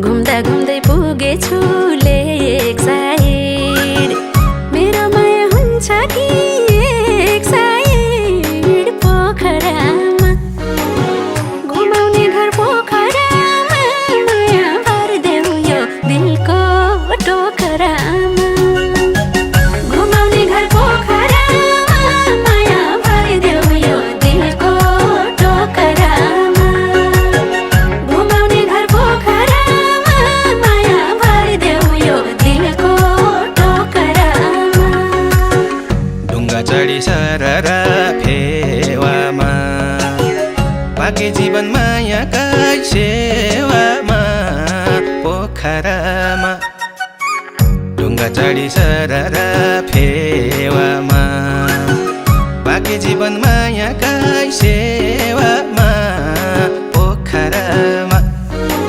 घुम्दा घुम्दै पुगेछु लेक साइड मेरो माया हुन्छ कि एक साइड पोखरामा घुमाउने घर पोखरामा माया भरिदेऊ यो दिलको टोकरामा घुमाउने घर पोखरामा माया भरिदेऊ यो दिलको टोकरामा घुमाउने घर पोखरामा माया भरिदेऊ यो दिलको टोकरामा ढुङ्गा चढी सररा फेवामा पाके जीवन मायाकै सेवामा पोखरामा ढुङ्गा चढी सररा फेवामा पाके जीवन मायाकै सेवामा